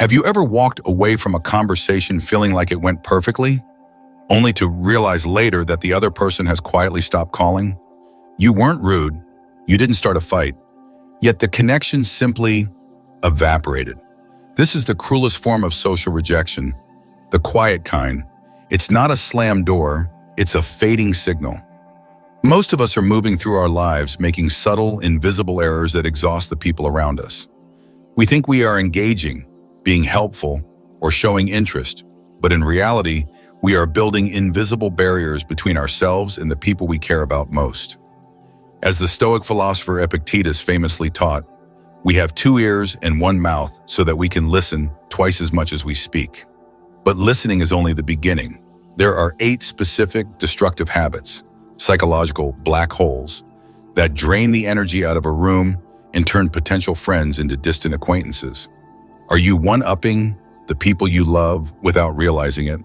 Have you ever walked away from a conversation feeling like it went perfectly, only to realize later that the other person has quietly stopped calling? You weren't rude, you didn't start a fight, yet the connection simply evaporated. This is the cruelest form of social rejection, the quiet kind. It's not a slammed door, it's a fading signal. Most of us are moving through our lives making subtle, invisible errors that exhaust the people around us. We think we are engaging, being helpful, or showing interest, but in reality, we are building invisible barriers between ourselves and the people we care about most. As the Stoic philosopher Epictetus famously taught, we have 2 ears and 1 mouth so that we can listen twice as much as we speak. But listening is only the beginning. There are 8 specific destructive habits, psychological black holes, that drain the energy out of a room and turn potential friends into distant acquaintances. Are you one-upping the people you love without realizing it?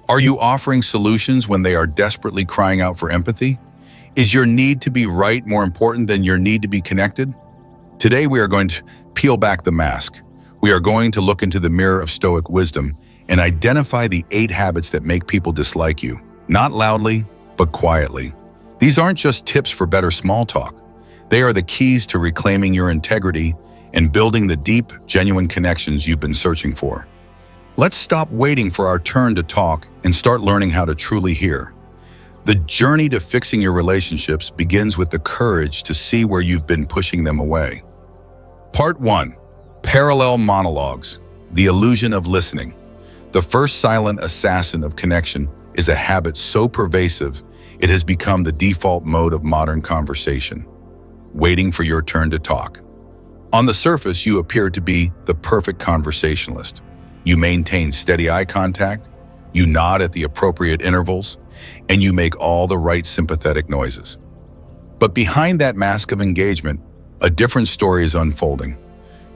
Are you offering solutions when they are desperately crying out for empathy? Is your need to be right more important than your need to be connected? Today we are going to peel back the mask. We are going to look into the mirror of Stoic wisdom and identify the 8 habits that make people dislike you, not loudly, but quietly. These aren't just tips for better small talk. They are the keys to reclaiming your integrity and building the deep, genuine connections you've been searching for. Let's stop waiting for our turn to talk and start learning how to truly hear. The journey to fixing your relationships begins with the courage to see where you've been pushing them away. Part 1. Parallel monologues, the illusion of listening. The first silent assassin of connection is a habit so pervasive it has become the default mode of modern conversation. Waiting for your turn to talk. On the surface, you appear to be the perfect conversationalist. You maintain steady eye contact, you nod at the appropriate intervals, and you make all the right sympathetic noises. But behind that mask of engagement, a different story is unfolding.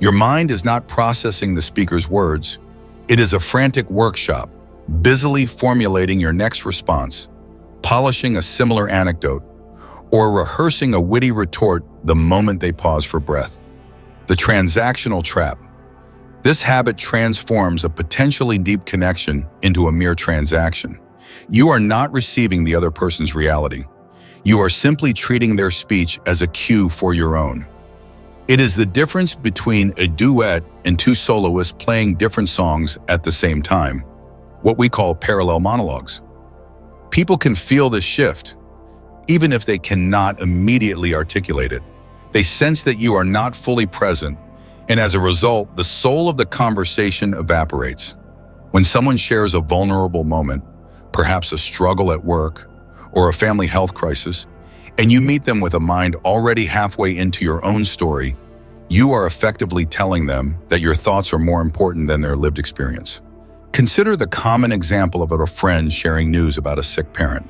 Your mind is not processing the speaker's words. It is a frantic workshop, busily formulating your next response, polishing a similar anecdote, or rehearsing a witty retort the moment they pause for breath. The transactional trap. This habit transforms a potentially deep connection into a mere transaction. You are not receiving the other person's reality. You are simply treating their speech as a cue for your own. It is the difference between a duet and 2 soloists playing different songs at the same time, what we call parallel monologues. People can feel this shift, even if they cannot immediately articulate it. They sense that you are not fully present, and as a result, the soul of the conversation evaporates. When someone shares a vulnerable moment, perhaps a struggle at work or a family health crisis, and you meet them with a mind already halfway into your own story, you are effectively telling them that your thoughts are more important than their lived experience. Consider the common example of a friend sharing news about a sick parent.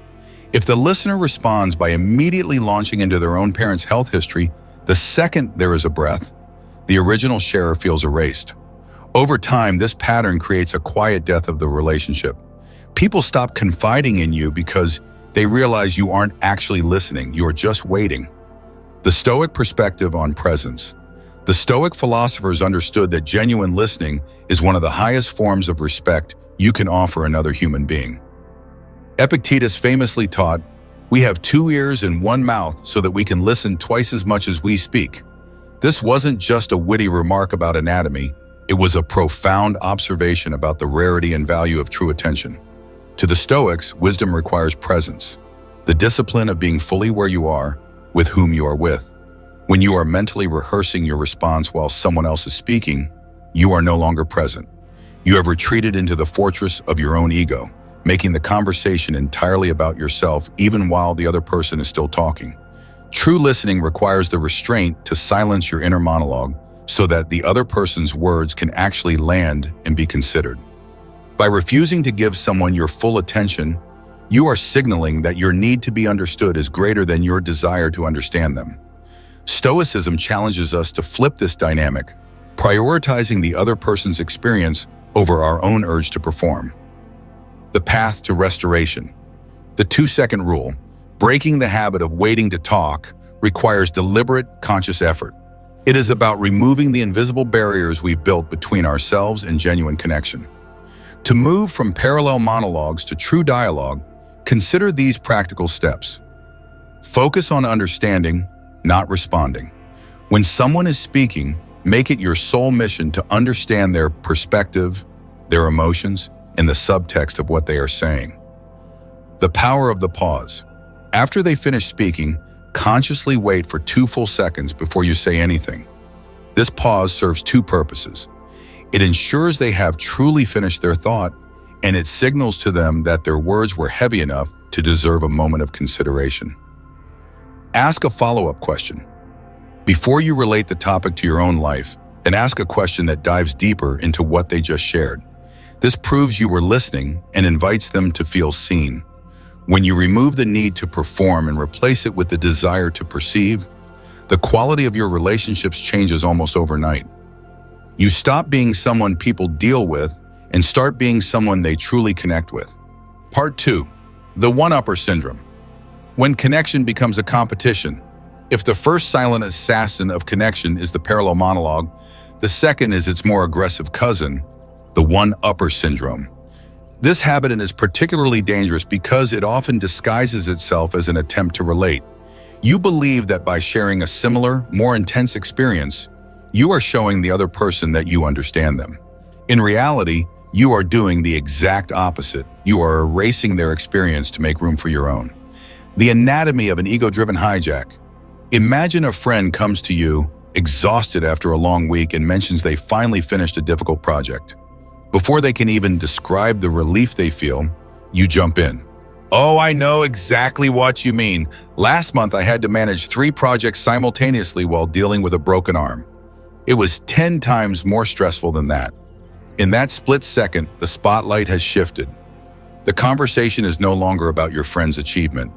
If the listener responds by immediately launching into their own parent's health history, the second there is a breath, the original sharer feels erased. Over time, this pattern creates a quiet death of the relationship. People stop confiding in you because they realize you aren't actually listening, you are just waiting. The Stoic perspective on presence. The Stoic philosophers understood that genuine listening is one of the highest forms of respect you can offer another human being. Epictetus famously taught, "We have 2 ears and 1 mouth so that we can listen twice as much as we speak." This wasn't just a witty remark about anatomy, it was a profound observation about the rarity and value of true attention. To the Stoics, wisdom requires presence, the discipline of being fully where you are, with whom you are with. When you are mentally rehearsing your response while someone else is speaking, you are no longer present. You have retreated into the fortress of your own ego, making the conversation entirely about yourself even while the other person is still talking. True listening requires the restraint to silence your inner monologue so that the other person's words can actually land and be considered. By refusing to give someone your full attention, you are signaling that your need to be understood is greater than your desire to understand them. Stoicism challenges us to flip this dynamic, prioritizing the other person's experience over our own urge to perform. The path to restoration. The 2-second rule, breaking the habit of waiting to talk, requires deliberate, conscious effort. It is about removing the invisible barriers we've built between ourselves and genuine connection. To move from parallel monologues to true dialogue, consider these practical steps. Focus on understanding, not responding. When someone is speaking, make it your sole mission to understand their perspective, their emotions, and the subtext of what they are saying. The power of the pause. After they finish speaking, consciously wait for 2 full seconds before you say anything. This pause serves 2 purposes. It ensures they have truly finished their thought, and it signals to them that their words were heavy enough to deserve a moment of consideration. Ask a follow-up question. Before you relate the topic to your own life, then ask a question that dives deeper into what they just shared. This proves you were listening and invites them to feel seen. When you remove the need to perform and replace it with the desire to perceive, the quality of your relationships changes almost overnight. You stop being someone people deal with and start being someone they truly connect with. Part 2. The one-upper syndrome. When connection becomes a competition, if the first silent assassin of connection is the parallel monologue, the second is its more aggressive cousin, the one-upper syndrome. This habit is particularly dangerous because it often disguises itself as an attempt to relate. You believe that by sharing a similar, more intense experience, you are showing the other person that you understand them. In reality, you are doing the exact opposite. You are erasing their experience to make room for your own. The anatomy of an ego-driven hijack. Imagine a friend comes to you, exhausted after a long week, and mentions they finally finished a difficult project. Before they can even describe the relief they feel, you jump in. "Oh, I know exactly what you mean. Last month I had to manage 3 projects simultaneously while dealing with a broken arm. It was 10 times more stressful than that." In that split second, the spotlight has shifted. The conversation is no longer about your friend's achievement.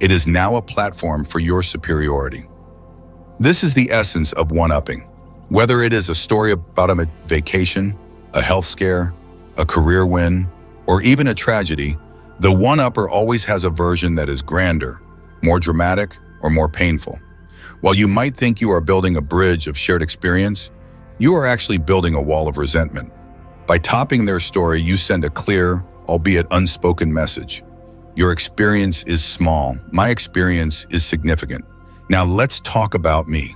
It is now a platform for your superiority. This is the essence of one-upping. Whether it is a story about a vacation, a health scare, a career win, or even a tragedy, the one-upper always has a version that is grander, more dramatic, or more painful. While you might think you are building a bridge of shared experience, you are actually building a wall of resentment. By topping their story, you send a clear, albeit unspoken message. Your experience is small. My experience is significant. Now let's talk about me.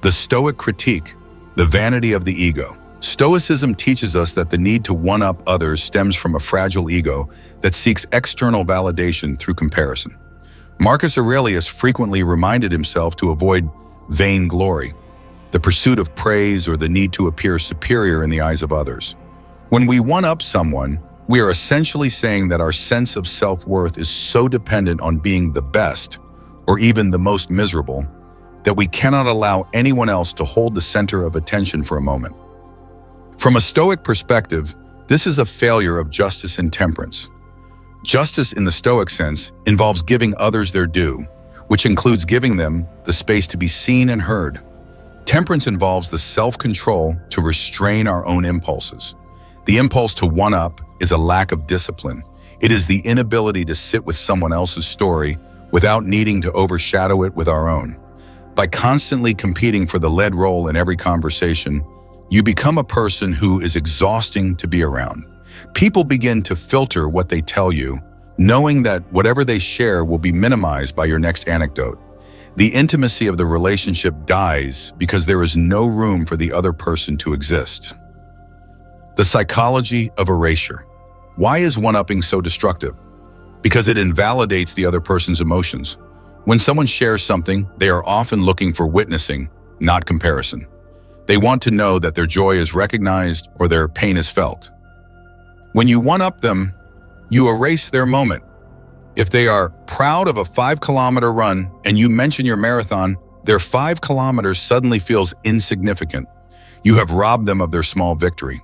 The Stoic critique, the vanity of the ego. Stoicism teaches us that the need to one-up others stems from a fragile ego that seeks external validation through comparison. Marcus Aurelius frequently reminded himself to avoid vainglory, the pursuit of praise or the need to appear superior in the eyes of others. When we one-up someone, we are essentially saying that our sense of self-worth is so dependent on being the best, or even the most miserable, that we cannot allow anyone else to hold the center of attention for a moment. From a Stoic perspective, this is a failure of justice and temperance. Justice in the Stoic sense involves giving others their due, which includes giving them the space to be seen and heard. Temperance involves the self-control to restrain our own impulses. The impulse to one-up is a lack of discipline. It is the inability to sit with someone else's story without needing to overshadow it with our own. By constantly competing for the lead role in every conversation, you become a person who is exhausting to be around. People begin to filter what they tell you, knowing that whatever they share will be minimized by your next anecdote. The intimacy of the relationship dies because there is no room for the other person to exist. The psychology of erasure. Why is one-upping so destructive? Because it invalidates the other person's emotions. When someone shares something, they are often looking for witnessing, not comparison. They want to know that their joy is recognized or their pain is felt. When you one-up them, you erase their moment. If they are proud of a 5-kilometer run and you mention your marathon, their 5 kilometers suddenly feels insignificant. You have robbed them of their small victory.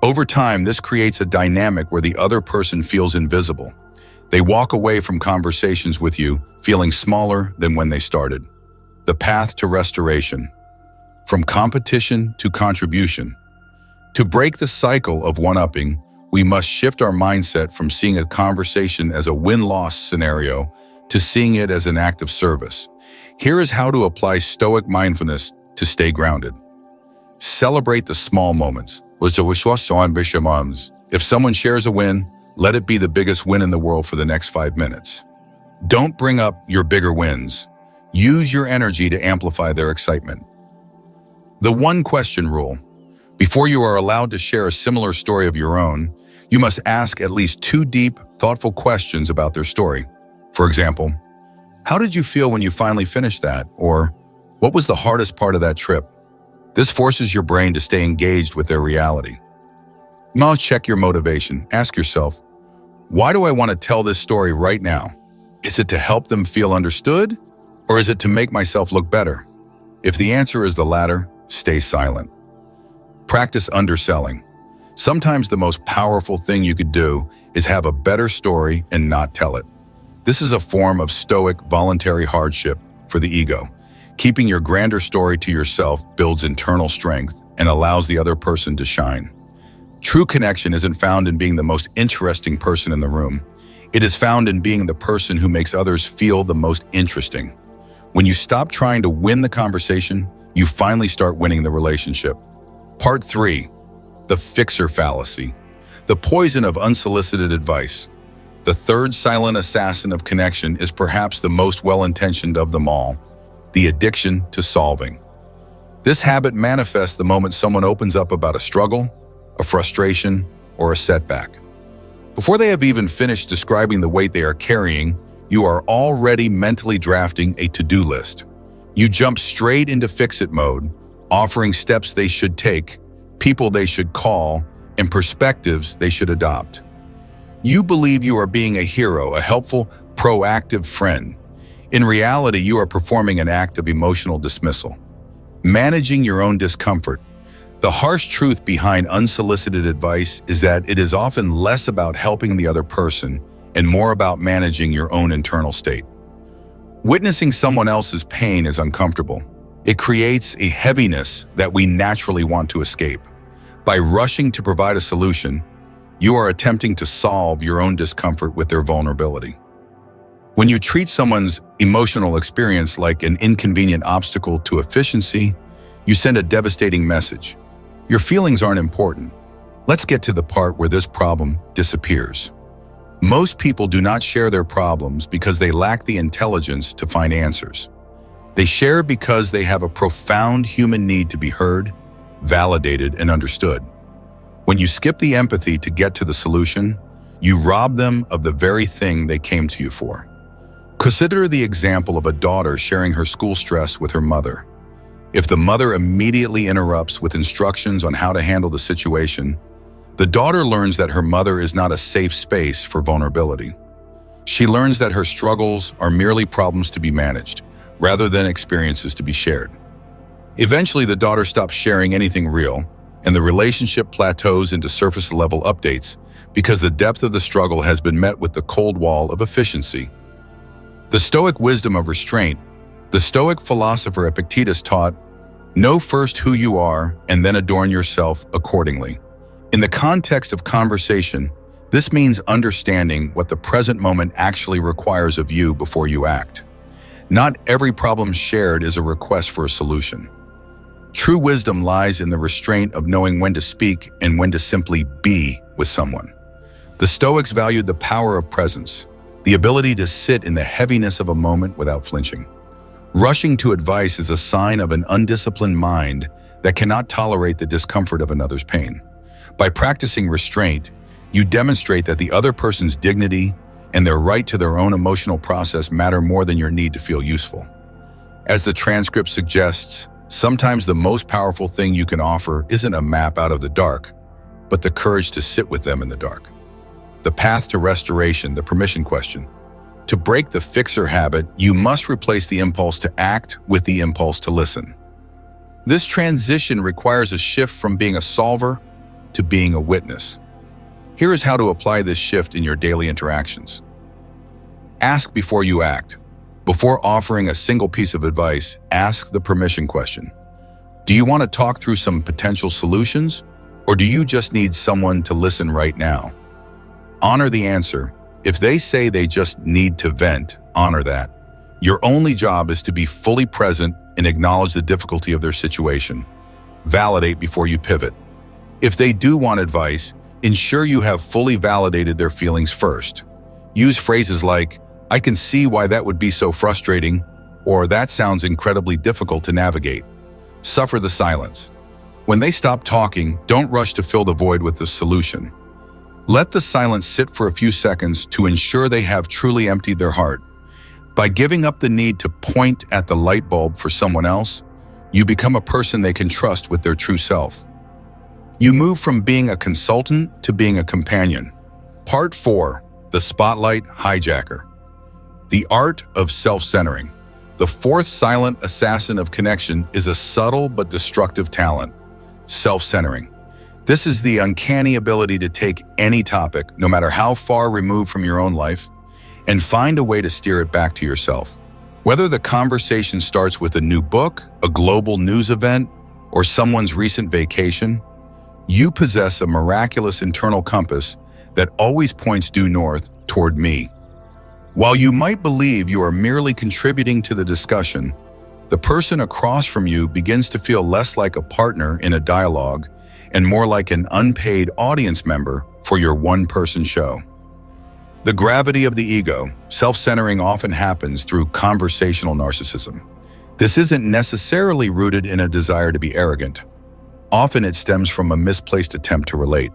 Over time, this creates a dynamic where the other person feels invisible. They walk away from conversations with you feeling smaller than when they started. The path to restoration. From competition to contribution. To break the cycle of one-upping, we must shift our mindset from seeing a conversation as a win-loss scenario to seeing it as an act of service. Here is how to apply Stoic mindfulness to stay grounded. Celebrate the small moments. If someone shares a win, let it be the biggest win in the world for the next 5 minutes. Don't bring up your bigger wins. Use your energy to amplify their excitement. The one-question rule. Before you are allowed to share a similar story of your own, you must ask at least 2 deep, thoughtful questions about their story. For example, how did you feel when you finally finished that? Or, what was the hardest part of that trip? This forces your brain to stay engaged with their reality. Now check your motivation. Ask yourself, why do I want to tell this story right now? Is it to help them feel understood? Or is it to make myself look better? If the answer is the latter, stay silent. Practice underselling. Sometimes the most powerful thing you could do is have a better story and not tell it. This is a form of Stoic voluntary hardship for the ego. Keeping your grander story to yourself builds internal strength and allows the other person to shine. True connection isn't found in being the most interesting person in the room. It is found in being the person who makes others feel the most interesting. When you stop trying to win the conversation, you finally start winning the relationship. Part 3. The fixer fallacy. The poison of unsolicited advice. The third silent assassin of connection is perhaps the most well-intentioned of them all. The addiction to solving. This habit manifests the moment someone opens up about a struggle, a frustration, or a setback. Before they have even finished describing the weight they are carrying, you are already mentally drafting a to-do list. You jump straight into fix-it mode, offering steps they should take, people they should call, and perspectives they should adopt. You believe you are being a hero, a helpful, proactive friend. In reality, you are performing an act of emotional dismissal. Managing your own discomfort. The harsh truth behind unsolicited advice is that it is often less about helping the other person and more about managing your own internal state. Witnessing someone else's pain is uncomfortable. It creates a heaviness that we naturally want to escape. By rushing to provide a solution, you are attempting to solve your own discomfort with their vulnerability. When you treat someone's emotional experience like an inconvenient obstacle to efficiency, you send a devastating message. Your feelings aren't important. Let's get to the part where this problem disappears. Most people do not share their problems because they lack the intelligence to find answers. They share because they have a profound human need to be heard, validated, and understood. When you skip the empathy to get to the solution, you rob them of the very thing they came to you for. Consider the example of a daughter sharing her school stress with her mother. If the mother immediately interrupts with instructions on how to handle the situation, the daughter learns that her mother is not a safe space for vulnerability. She learns that her struggles are merely problems to be managed, rather than experiences to be shared. Eventually, the daughter stops sharing anything real, and the relationship plateaus into surface-level updates because the depth of the struggle has been met with the cold wall of efficiency. The Stoic wisdom of restraint. The Stoic philosopher Epictetus taught, "Know first who you are and then adorn yourself accordingly." In the context of conversation, this means understanding what the present moment actually requires of you before you act. Not every problem shared is a request for a solution. True wisdom lies in the restraint of knowing when to speak and when to simply be with someone. The Stoics valued the power of presence, the ability to sit in the heaviness of a moment without flinching. Rushing to advice is a sign of an undisciplined mind that cannot tolerate the discomfort of another's pain. By practicing restraint, you demonstrate that the other person's dignity and their right to their own emotional process matter more than your need to feel useful. As the transcript suggests, sometimes the most powerful thing you can offer isn't a map out of the dark, but the courage to sit with them in the dark. The path to restoration, the permission question. To break the fixer habit, you must replace the impulse to act with the impulse to listen. This transition requires a shift from being a solver to being a witness. Here is how to apply this shift in your daily interactions. Ask before you act. Before offering a single piece of advice, ask the permission question. Do you want to talk through some potential solutions, or do you just need someone to listen right now? Honor the answer. If they say they just need to vent, honor that. Your only job is to be fully present, and acknowledge the difficulty of their situation. Validate before you pivot. If they do want advice, ensure you have fully validated their feelings first. Use phrases like, "I can see why that would be so frustrating," or "that sounds incredibly difficult to navigate." Suffer the silence. When they stop talking, don't rush to fill the void with the solution. Let the silence sit for a few seconds to ensure they have truly emptied their heart. By giving up the need to point at the light bulb for someone else, you become a person they can trust with their true self. You move from being a consultant to being a companion. Part 4. The Spotlight Hijacker. The Art of Self-Centering. The fourth silent assassin of connection is a subtle but destructive talent: self-centering. This is the uncanny ability to take any topic, no matter how far removed from your own life, and find a way to steer it back to yourself. Whether the conversation starts with a new book, a global news event, or someone's recent vacation, you possess a miraculous internal compass that always points due north toward me. While you might believe you are merely contributing to the discussion, the person across from you begins to feel less like a partner in a dialogue and more like an unpaid audience member for your one-person show. The gravity of the ego. Self-centering often happens through conversational narcissism. This isn't necessarily rooted in a desire to be arrogant. Often it stems from a misplaced attempt to relate.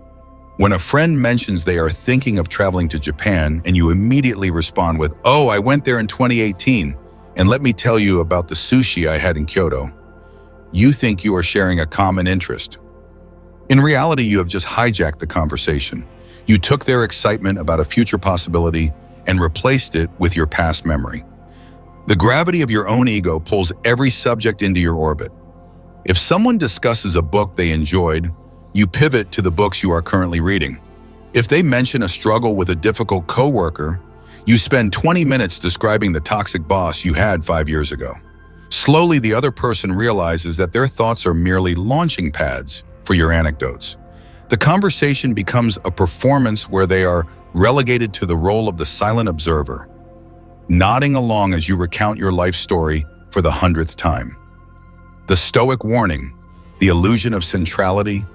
When a friend mentions they are thinking of traveling to Japan and you immediately respond with, "Oh, I went there in 2018, and let me tell you about the sushi I had in Kyoto," you think you are sharing a common interest. In reality, you have just hijacked the conversation. You took their excitement about a future possibility and replaced it with your past memory. The gravity of your own ego pulls every subject into your orbit. If someone discusses a book they enjoyed, you pivot to the books you are currently reading. If they mention a struggle with a difficult coworker, you spend 20 minutes describing the toxic boss you had 5 years ago. Slowly, the other person realizes that their thoughts are merely launching pads for your anecdotes. The conversation becomes a performance where they are relegated to the role of the silent observer, nodding along as you recount your life story for the 100th time. The Stoic warning, the illusion of centrality.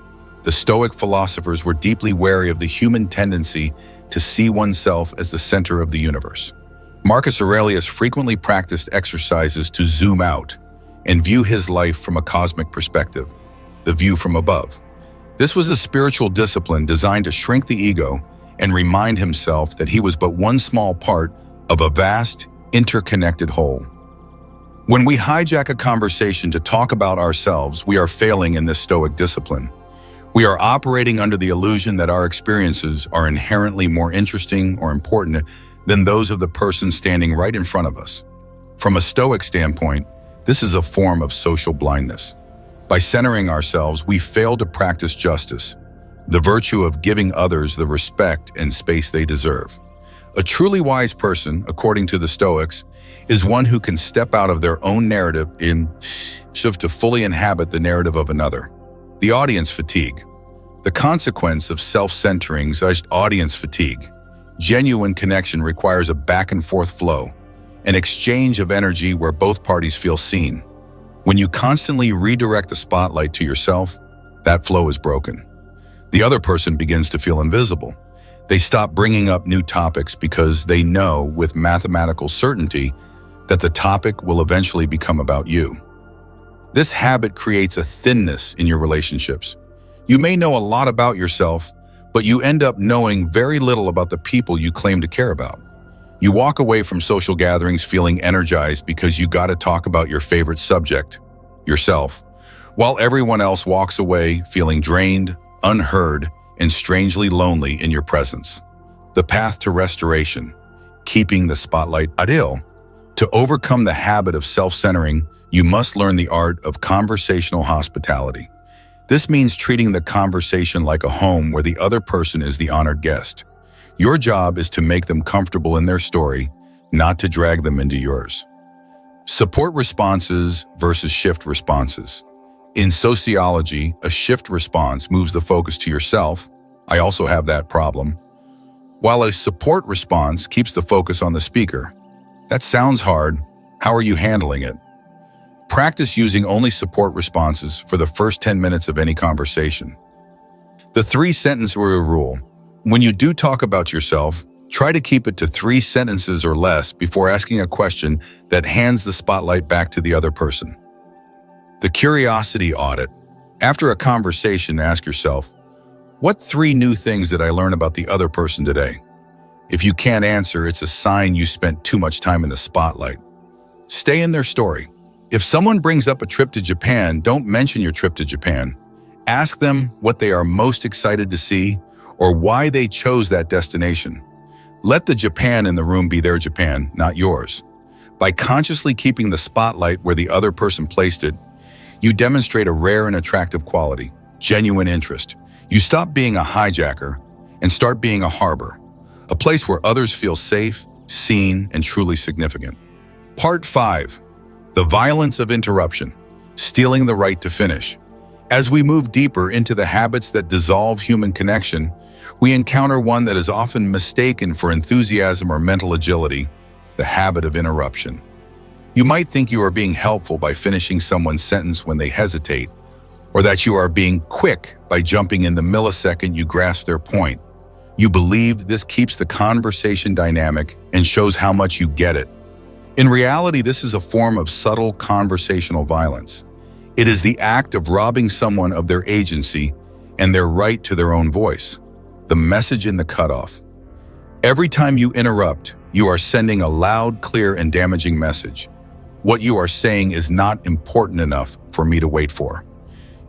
The Stoic philosophers were deeply wary of the human tendency to see oneself as the center of the universe. Marcus Aurelius frequently practiced exercises to zoom out and view his life from a cosmic perspective, the view from above. This was a spiritual discipline designed to shrink the ego and remind himself that he was but one small part of a vast, interconnected whole. When we hijack a conversation to talk about ourselves, we are failing in this Stoic discipline. We are operating under the illusion that our experiences are inherently more interesting or important than those of the person standing right in front of us. From a Stoic standpoint, this is a form of social blindness. By centering ourselves, we fail to practice justice, the virtue of giving others the respect and space they deserve. A truly wise person, according to the Stoics, is one who can step out of their own narrative in shift to fully inhabit the narrative of another. The audience fatigue. The consequence of self-centering is audience fatigue. Genuine connection requires a back-and-forth flow, an exchange of energy where both parties feel seen. When you constantly redirect the spotlight to yourself, that flow is broken. The other person begins to feel invisible. They stop bringing up new topics because they know with mathematical certainty that the topic will eventually become about you. This habit creates a thinness in your relationships. You may know a lot about yourself, but you end up knowing very little about the people you claim to care about. You walk away from social gatherings feeling energized because you got to talk about your favorite subject, yourself, while everyone else walks away feeling drained, unheard, and strangely lonely in your presence. The path to restoration, keeping the spotlight ideal. To overcome the habit of self-centering, you must learn the art of conversational hospitality. This means treating the conversation like a home where the other person is the honored guest. Your job is to make them comfortable in their story, not to drag them into yours. Support responses versus shift responses. In sociology, a shift response moves the focus to yourself. I also have that problem. While a support response keeps the focus on the speaker. That sounds hard. How are you handling it? Practice using only support responses for the first 10 minutes of any conversation. The 3-sentence rule. When you do talk about yourself, try to keep it to 3 sentences or less before asking a question that hands the spotlight back to the other person. The curiosity audit. After a conversation, ask yourself, what 3 new things did I learn about the other person today? If you can't answer, it's a sign you spent too much time in the spotlight. Stay in their story. If someone brings up a trip to Japan, don't mention your trip to Japan. Ask them what they are most excited to see or why they chose that destination. Let the Japan in the room be their Japan, not yours. By consciously keeping the spotlight where the other person placed it, you demonstrate a rare and attractive quality, genuine interest. You stop being a hijacker and start being a harbor, a place where others feel safe, seen, and truly significant. Part 5. The violence of interruption, stealing the right to finish. As we move deeper into the habits that dissolve human connection, we encounter one that is often mistaken for enthusiasm or mental agility, the habit of interruption. You might think you are being helpful by finishing someone's sentence when they hesitate, or that you are being quick by jumping in the millisecond you grasp their point. You believe this keeps the conversation dynamic and shows how much you get it. In reality, this is a form of subtle conversational violence. It is the act of robbing someone of their agency and their right to their own voice. The message in the cutoff. Every time you interrupt, you are sending a loud, clear, and damaging message. What you are saying is not important enough for me to wait for.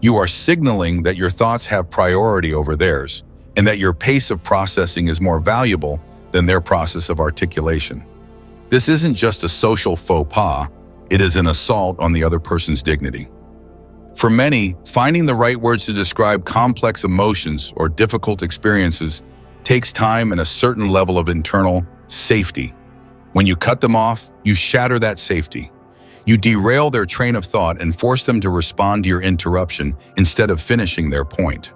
You are signaling that your thoughts have priority over theirs, and that your pace of processing is more valuable than their process of articulation. This isn't just a social faux pas, it is an assault on the other person's dignity. For many, finding the right words to describe complex emotions or difficult experiences takes time and a certain level of internal safety. When you cut them off, you shatter that safety. You derail their train of thought and force them to respond to your interruption instead of finishing their point.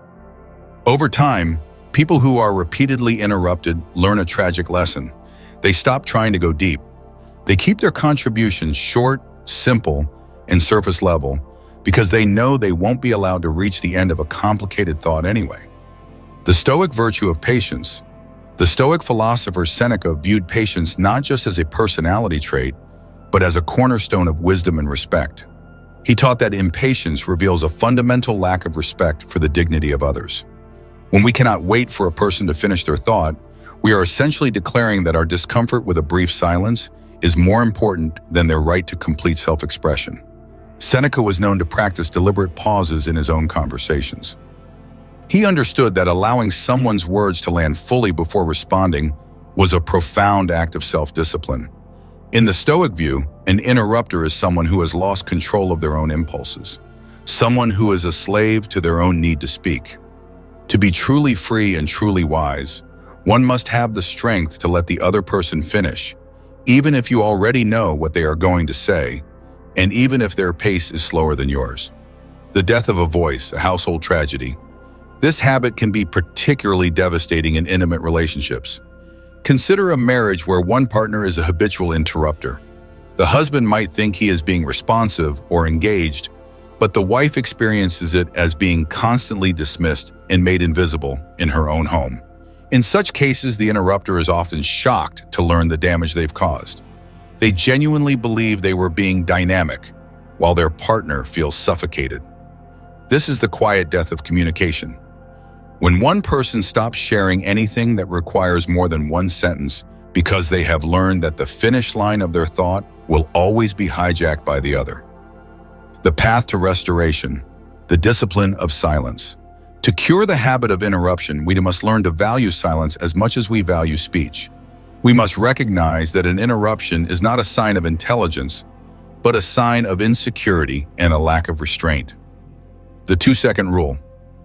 Over time, people who are repeatedly interrupted learn a tragic lesson. They stop trying to go deep. They keep their contributions short, simple, and surface level because they know they won't be allowed to reach the end of a complicated thought anyway. The Stoic virtue of patience. The Stoic philosopher Seneca viewed patience not just as a personality trait, but as a cornerstone of wisdom and respect. He taught that impatience reveals a fundamental lack of respect for the dignity of others. When we cannot wait for a person to finish their thought, we are essentially declaring that our discomfort with a brief silence is more important than their right to complete self-expression. Seneca was known to practice deliberate pauses in his own conversations. He understood that allowing someone's words to land fully before responding was a profound act of self-discipline. In the Stoic view, an interrupter is someone who has lost control of their own impulses, someone who is a slave to their own need to speak. To be truly free and truly wise, one must have the strength to let the other person finish, even if you already know what they are going to say, and even if their pace is slower than yours. The death of a voice, a household tragedy. This habit can be particularly devastating in intimate relationships. Consider a marriage where one partner is a habitual interrupter. The husband might think he is being responsive or engaged, but the wife experiences it as being constantly dismissed and made invisible in her own home. In such cases, the interrupter is often shocked to learn the damage they've caused. They genuinely believe they were being dynamic, while their partner feels suffocated. This is the quiet death of communication. When one person stops sharing anything that requires more than one sentence because they have learned that the finish line of their thought will always be hijacked by the other. The path to restoration, the discipline of silence. To cure the habit of interruption, we must learn to value silence as much as we value speech. We must recognize that an interruption is not a sign of intelligence, but a sign of insecurity and a lack of restraint. The 2-second rule.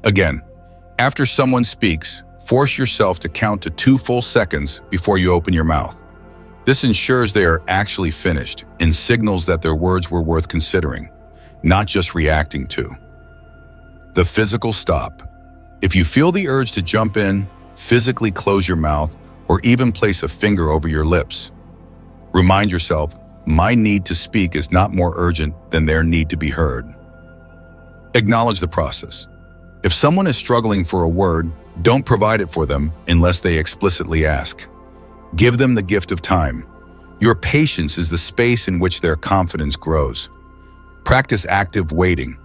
Again, after someone speaks, force yourself to count to 2 full seconds before you open your mouth. This ensures they are actually finished and signals that their words were worth considering, not just reacting to. The physical stop. If you feel the urge to jump in, physically close your mouth or even place a finger over your lips. Remind yourself, My need to speak is not more urgent than their need to be heard. Acknowledge the process. If someone is struggling for a word, don't provide it for them unless they explicitly ask. Give them the gift of time. Your patience is the space in which their confidence grows. Practice active waiting.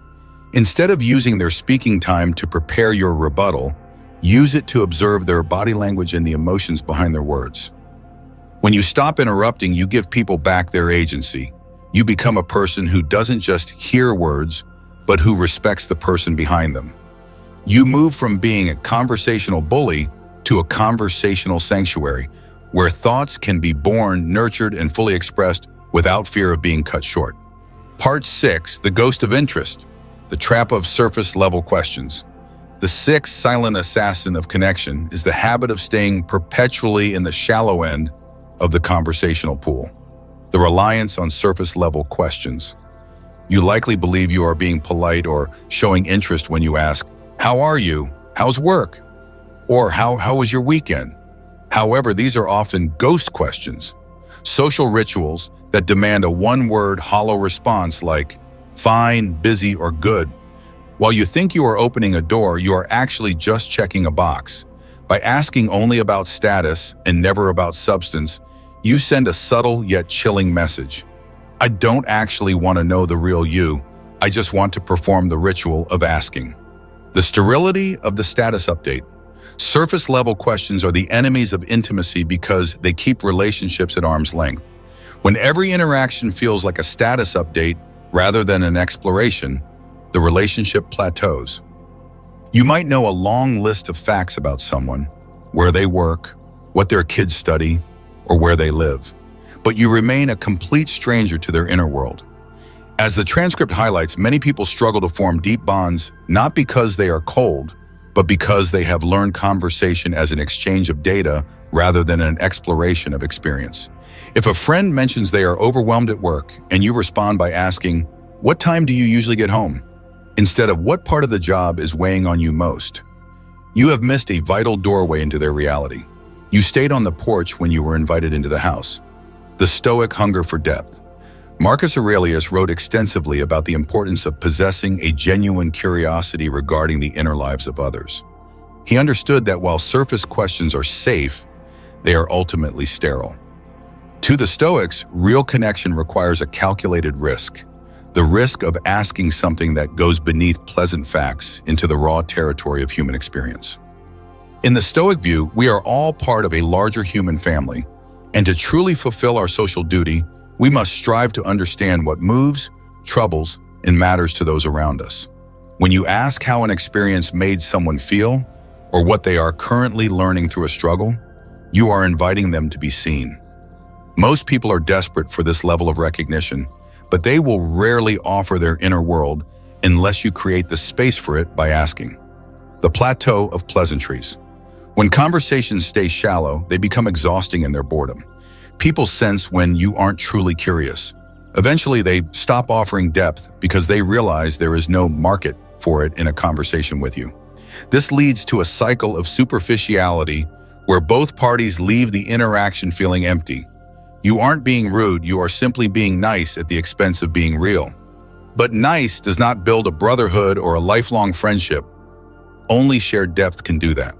Instead of using their speaking time to prepare your rebuttal, use it to observe their body language and the emotions behind their words. When you stop interrupting, you give people back their agency. You become a person who doesn't just hear words, but who respects the person behind them. You move from being a conversational bully to a conversational sanctuary, where thoughts can be born, nurtured, and fully expressed without fear of being cut short. Part 6, the ghost of interest, the trap of surface-level questions. The sixth silent assassin of connection is the habit of staying perpetually in the shallow end of the conversational pool, the reliance on surface-level questions. You likely believe you are being polite or showing interest when you ask, "How are you? How's work?" Or how was your weekend? However, these are often ghost questions, social rituals that demand a one-word hollow response like fine, busy, or good. While you think you are opening a door, you are actually just checking a box. By asking only about status and never about substance, you send a subtle yet chilling message. I don't actually want to know the real you. I just want to perform the ritual of asking. The sterility of the status update. Surface-level questions are the enemies of intimacy because they keep relationships at arm's length. When every interaction feels like a status update rather than an exploration, the relationship plateaus. You might know a long list of facts about someone, where they work, what their kids study, or where they live, but you remain a complete stranger to their inner world. As the transcript highlights, many people struggle to form deep bonds not because they are cold, but because they have learned conversation as an exchange of data rather than an exploration of experience. If a friend mentions they are overwhelmed at work and you respond by asking, "What time do you usually get home?" instead of "What part of the job is weighing on you most?" you have missed a vital doorway into their reality. You stayed on the porch when you were invited into the house. The Stoic hunger for depth. Marcus Aurelius wrote extensively about the importance of possessing a genuine curiosity regarding the inner lives of others. He understood that while surface questions are safe, they are ultimately sterile. To the Stoics, real connection requires a calculated risk, the risk of asking something that goes beneath pleasant facts into the raw territory of human experience. In the Stoic view, we are all part of a larger human family, and to truly fulfill our social duty, we must strive to understand what moves, troubles, and matters to those around us. When you ask how an experience made someone feel, or what they are currently learning through a struggle, you are inviting them to be seen. Most people are desperate for this level of recognition, but they will rarely offer their inner world unless you create the space for it by asking. The plateau of pleasantries. When conversations stay shallow, they become exhausting in their boredom. People sense when you aren't truly curious. Eventually, they stop offering depth because they realize there is no market for it in a conversation with you. This leads to a cycle of superficiality where both parties leave the interaction feeling empty. You aren't being rude, you are simply being nice at the expense of being real. But nice does not build a brotherhood or a lifelong friendship. Only shared depth can do that.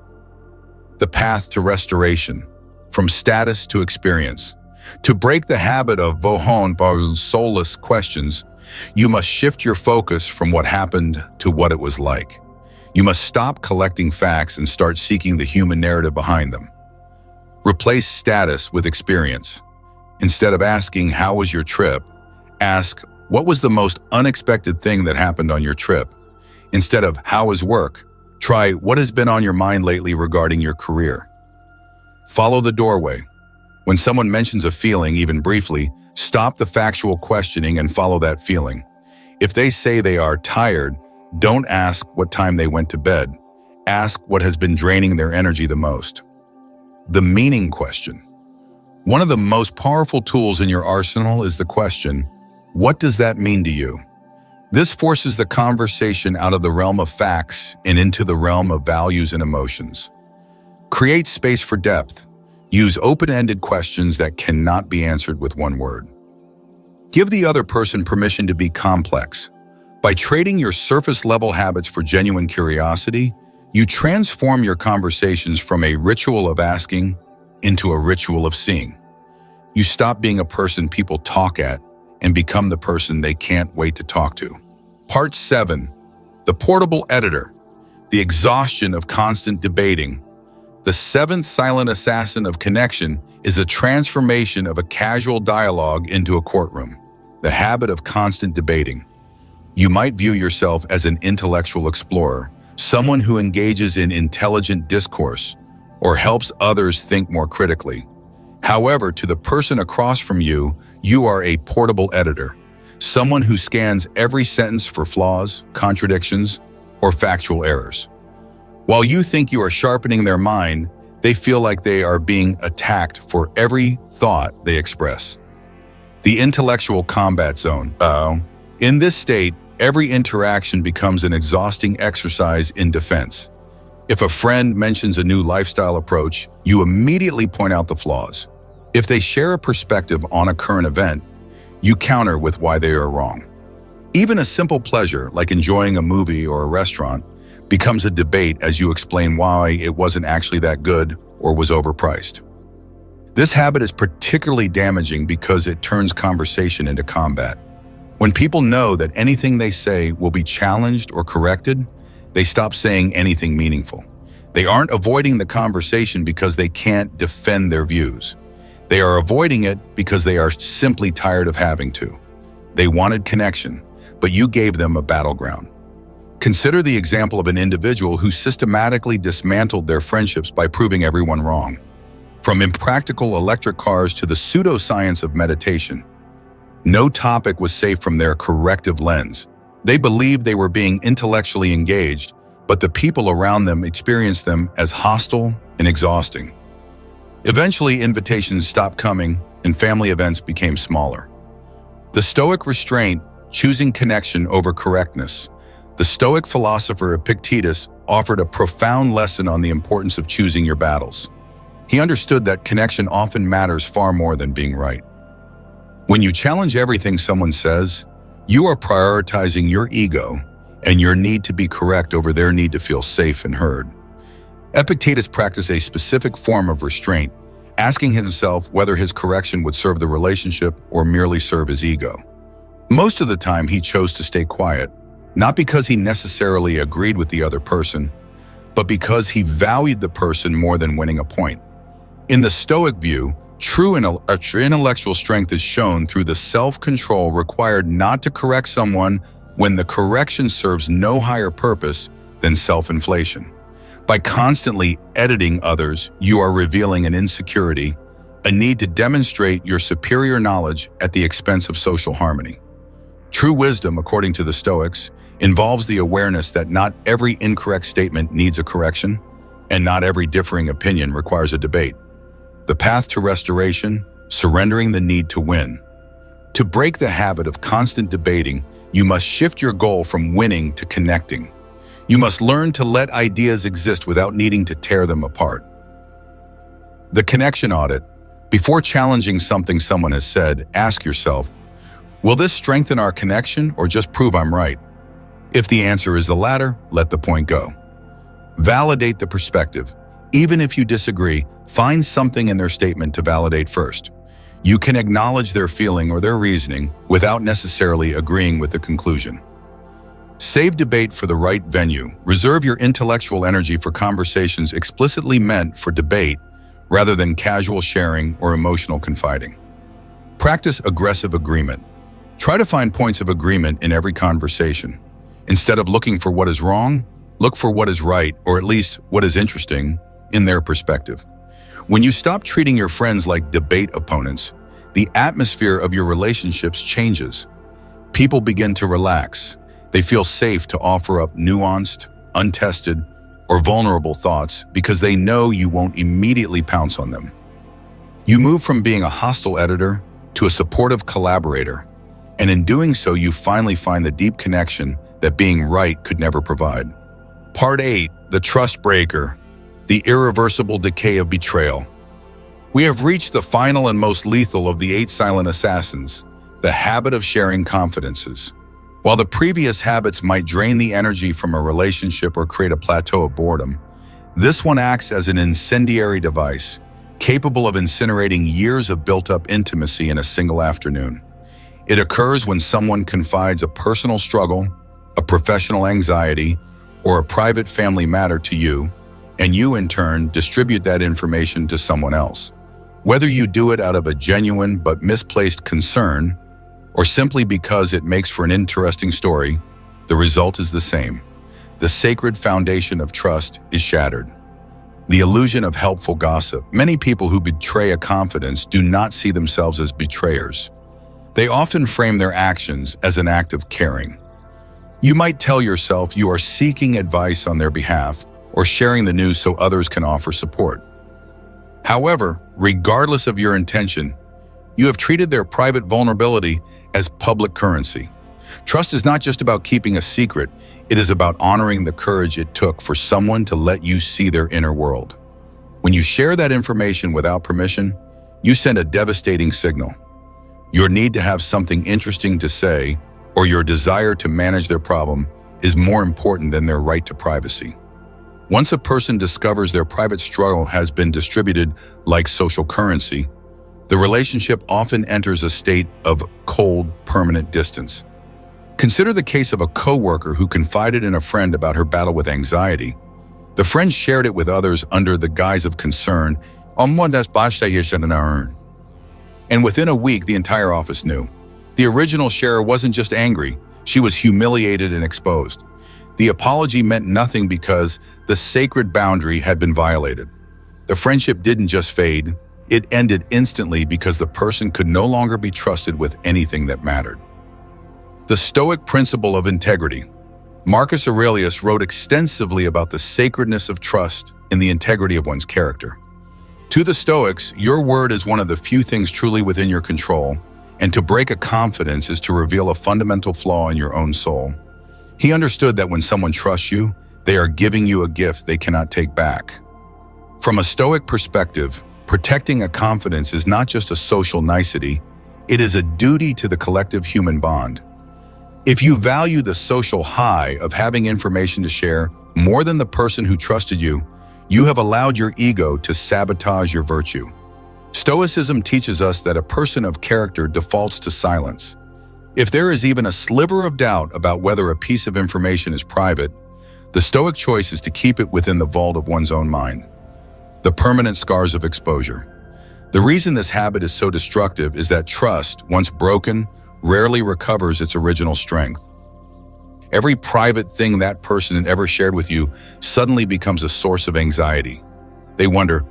The path to restoration, from status to experience. To break the habit of vohon par soulless questions, you must shift your focus from what happened to what it was like. You must stop collecting facts and start seeking the human narrative behind them. Replace status with experience. Instead of asking, "How was your trip?" ask, "What was the most unexpected thing that happened on your trip?" Instead of, "How was work?" try, "What has been on your mind lately regarding your career?" Follow the doorway. When someone mentions a feeling, even briefly, stop the factual questioning and follow that feeling. If they say they are tired, don't ask what time they went to bed. Ask what has been draining their energy the most. The meaning question. One of the most powerful tools in your arsenal is the question, "What does that mean to you?" This forces the conversation out of the realm of facts and into the realm of values and emotions. Create space for depth. Use open-ended questions that cannot be answered with one word. Give the other person permission to be complex. By trading your surface-level habits for genuine curiosity, you transform your conversations from a ritual of asking into a ritual of seeing. You stop being a person people talk at and become the person they can't wait to talk to. Part 7. The portable editor. The exhaustion of constant debating. The seventh silent assassin of connection is a transformation of a casual dialogue into a courtroom. The habit of constant debating. You might view yourself as an intellectual explorer, someone who engages in intelligent discourse or helps others think more critically. However, to the person across from you, you are a portable editor, someone who scans every sentence for flaws, contradictions, or factual errors. While you think you are sharpening their mind, they feel like they are being attacked for every thought they express. The intellectual combat zone. In this state, every interaction becomes an exhausting exercise in defense. If a friend mentions a new lifestyle approach, you immediately point out the flaws. If they share a perspective on a current event, you counter with why they are wrong. Even a simple pleasure, like enjoying a movie or a restaurant, becomes a debate as you explain why it wasn't actually that good or was overpriced. This habit is particularly damaging because it turns conversation into combat. When people know that anything they say will be challenged or corrected, they stop saying anything meaningful. They aren't avoiding the conversation because they can't defend their views. They are avoiding it because they are simply tired of having to. They wanted connection, but you gave them a battleground. Consider the example of an individual who systematically dismantled their friendships by proving everyone wrong. From impractical electric cars to the pseudoscience of meditation, no topic was safe from their corrective lens. They believed they were being intellectually engaged, but the people around them experienced them as hostile and exhausting. Eventually, invitations stopped coming and family events became smaller. The Stoic restraint, choosing connection over correctness. The Stoic philosopher Epictetus offered a profound lesson on the importance of choosing your battles. He understood that connection often matters far more than being right. When you challenge everything someone says, you are prioritizing your ego and your need to be correct over their need to feel safe and heard. Epictetus practiced a specific form of restraint, asking himself whether his correction would serve the relationship or merely serve his ego. Most of the time, he chose to stay quiet, not because he necessarily agreed with the other person, but because he valued the person more than winning a point. In the Stoic view, true intellectual strength is shown through the self-control required not to correct someone when the correction serves no higher purpose than self-inflation. By constantly editing others, you are revealing an insecurity, a need to demonstrate your superior knowledge at the expense of social harmony. True wisdom, according to the Stoics, involves the awareness that not every incorrect statement needs a correction, and not every differing opinion requires a debate. The path to restoration, surrendering the need to win. To break the habit of constant debating, you must shift your goal from winning to connecting. You must learn to let ideas exist without needing to tear them apart. The connection audit. Before challenging something someone has said, ask yourself, will this strengthen our connection or just prove I'm right? If the answer is the latter, let the point go. Validate the perspective. Even if you disagree, find something in their statement to validate first. You can acknowledge their feeling or their reasoning without necessarily agreeing with the conclusion. Save debate for the right venue. Reserve your intellectual energy for conversations explicitly meant for debate rather than casual sharing or emotional confiding. Practice aggressive agreement. Try to find points of agreement in every conversation. Instead of looking for what is wrong, look for what is right, or at least what is interesting in their perspective. When you stop treating your friends like debate opponents, the atmosphere of your relationships changes. People begin to relax. They feel safe to offer up nuanced, untested, or vulnerable thoughts because they know you won't immediately pounce on them. You move from being a hostile editor to a supportive collaborator, and in doing so, you finally find the deep connection that being right could never provide. Part 8, the trust breaker, the irreversible decay of betrayal. We have reached the final and most lethal of the 8 silent assassins, The habit of sharing confidences. While the previous habits might drain the energy from a relationship or create a plateau of boredom, this one acts as an incendiary device, capable of incinerating years of built-up intimacy in a single afternoon. It occurs when someone confides a personal struggle, a professional anxiety, or a private family matter to you, and you, in turn, distribute that information to someone else. Whether you do it out of a genuine but misplaced concern, or simply because it makes for an interesting story, the result is the same. The sacred foundation of trust is shattered. The illusion of helpful gossip. Many people who betray a confidence do not see themselves as betrayers. They often frame their actions as an act of caring. You might tell yourself you are seeking advice on their behalf or sharing the news so others can offer support. However, regardless of your intention, you have treated their private vulnerability as public currency. Trust is not just about keeping a secret, it is about honoring the courage it took for someone to let you see their inner world. When you share that information without permission, you send a devastating signal. Your need to have something interesting to say or your desire to manage their problem is more important than their right to privacy. Once a person discovers their private struggle has been distributed like social currency, the relationship often enters a state of cold, permanent distance. Consider the case of a coworker who confided in a friend about her battle with anxiety. The friend shared it with others under the guise of concern, and within a week, the entire office knew. The original sharer wasn't just angry, she was humiliated and exposed. The apology meant nothing because the sacred boundary had been violated. The friendship didn't just fade, it ended instantly because the person could no longer be trusted with anything that mattered. The Stoic principle of integrity. Marcus Aurelius wrote extensively about the sacredness of trust and the integrity of one's character. To the Stoics, your word is one of the few things truly within your control, and to break a confidence is to reveal a fundamental flaw in your own soul. He understood that when someone trusts you, they are giving you a gift they cannot take back. From a Stoic perspective, protecting a confidence is not just a social nicety, it is a duty to the collective human bond. If you value the social high of having information to share more than the person who trusted you, you have allowed your ego to sabotage your virtue. Stoicism teaches us that a person of character defaults to silence. If there is even a sliver of doubt about whether a piece of information is private, the Stoic choice is to keep it within the vault of one's own mind. The permanent scars of exposure. The reason this habit is so destructive is that trust, once broken, rarely recovers its original strength. Every private thing that person had ever shared with you suddenly becomes a source of anxiety. They wonder,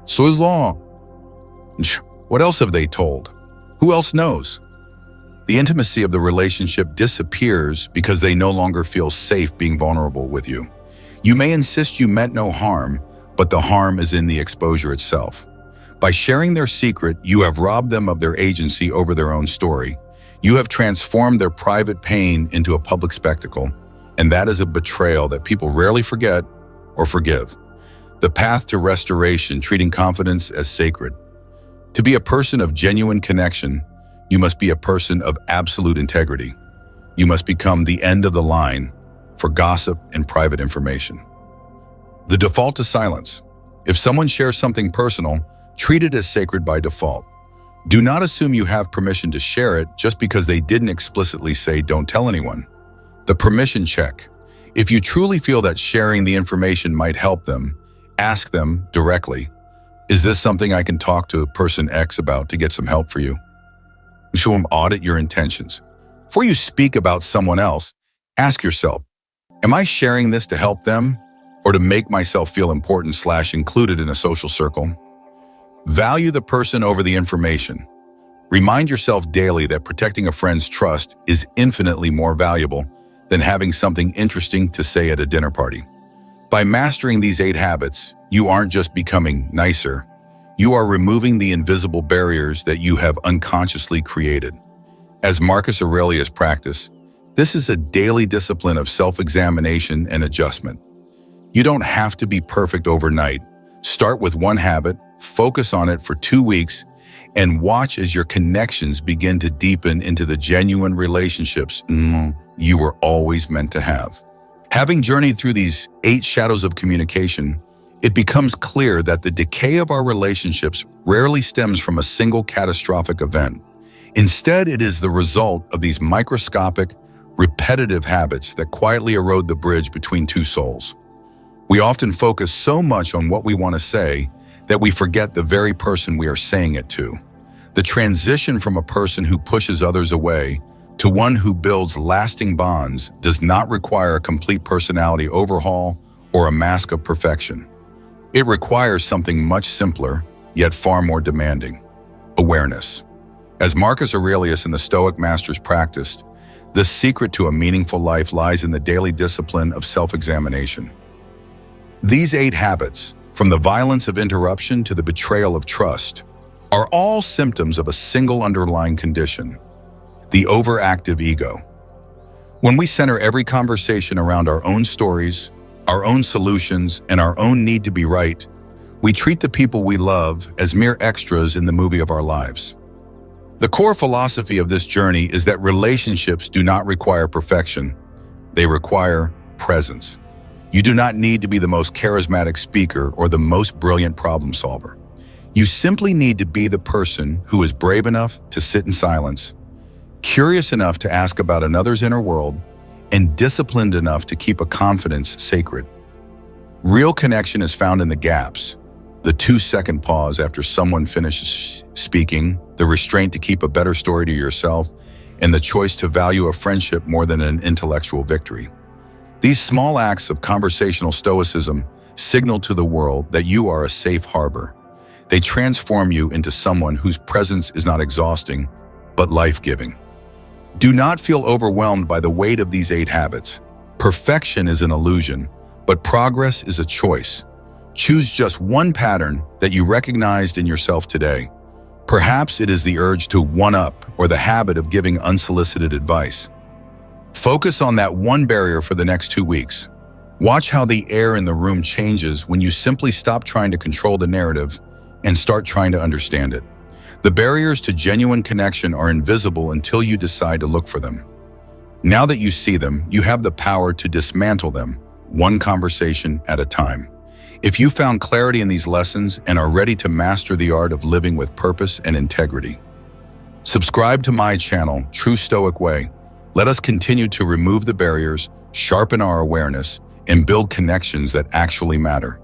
so is long. What else have they told? Who else knows? The intimacy of the relationship disappears because they no longer feel safe being vulnerable with you. You may insist you meant no harm, but the harm is in the exposure itself. By sharing their secret, you have robbed them of their agency over their own story. You have transformed their private pain into a public spectacle, and that is a betrayal that people rarely forget or forgive. The path to restoration, treating confidence as sacred. To be a person of genuine connection, you must be a person of absolute integrity. You must become the end of the line for gossip and private information. The default to silence. If someone shares something personal, treat it as sacred by default. Do not assume you have permission to share it just because they didn't explicitly say don't tell anyone. The permission check. If you truly feel that sharing the information might help them, ask them directly, is this something I can talk to person X about to get some help for you? Show them audit your intentions. Before you speak about someone else, ask yourself, am I sharing this to help them or to make myself feel important/included in a social circle? Value the person over the information. Remind yourself daily that protecting a friend's trust is infinitely more valuable than having something interesting to say at a dinner party. By mastering these 8 habits, you aren't just becoming nicer, you are removing the invisible barriers that you have unconsciously created. As Marcus Aurelius practiced, this is a daily discipline of self-examination and adjustment. You don't have to be perfect overnight. Start with one habit, focus on it for 2 weeks, and watch as your connections begin to deepen into the genuine relationships you were always meant to have. Having journeyed through these 8 shadows of communication, it becomes clear that the decay of our relationships rarely stems from a single catastrophic event. Instead, it is the result of these microscopic, repetitive habits that quietly erode the bridge between two souls. We often focus so much on what we want to say that we forget the very person we are saying it to. The transition from a person who pushes others away to one who builds lasting bonds does not require a complete personality overhaul or a mask of perfection. It requires something much simpler, yet far more demanding: awareness. As Marcus Aurelius and the Stoic masters practiced, the secret to a meaningful life lies in the daily discipline of self-examination. These 8 habits, from the violence of interruption to the betrayal of trust, are all symptoms of a single underlying condition: the overactive ego. When we center every conversation around our own stories, our own solutions, and our own need to be right, we treat the people we love as mere extras in the movie of our lives. The core philosophy of this journey is that relationships do not require perfection. They require presence. You do not need to be the most charismatic speaker or the most brilliant problem solver. You simply need to be the person who is brave enough to sit in silence, curious enough to ask about another's inner world, and disciplined enough to keep a confidence sacred. Real connection is found in the gaps: the 2-second pause after someone finishes speaking, the restraint to keep a better story to yourself, and the choice to value a friendship more than an intellectual victory. These small acts of conversational stoicism signal to the world that you are a safe harbor. They transform you into someone whose presence is not exhausting, but life-giving. Do not feel overwhelmed by the weight of these 8 habits. Perfection is an illusion, but progress is a choice. Choose just one pattern that you recognized in yourself today. Perhaps it is the urge to one-up or the habit of giving unsolicited advice. Focus on that one barrier for the next 2 weeks. Watch how the air in the room changes when you simply stop trying to control the narrative and start trying to understand it. The barriers to genuine connection are invisible until you decide to look for them. Now that you see them, you have the power to dismantle them, one conversation at a time. If you found clarity in these lessons and are ready to master the art of living with purpose and integrity, subscribe to my channel, True Stoic Way. Let us continue to remove the barriers, sharpen our awareness, and build connections that actually matter.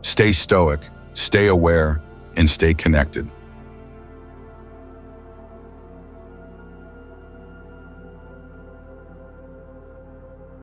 Stay stoic, stay aware, and stay connected.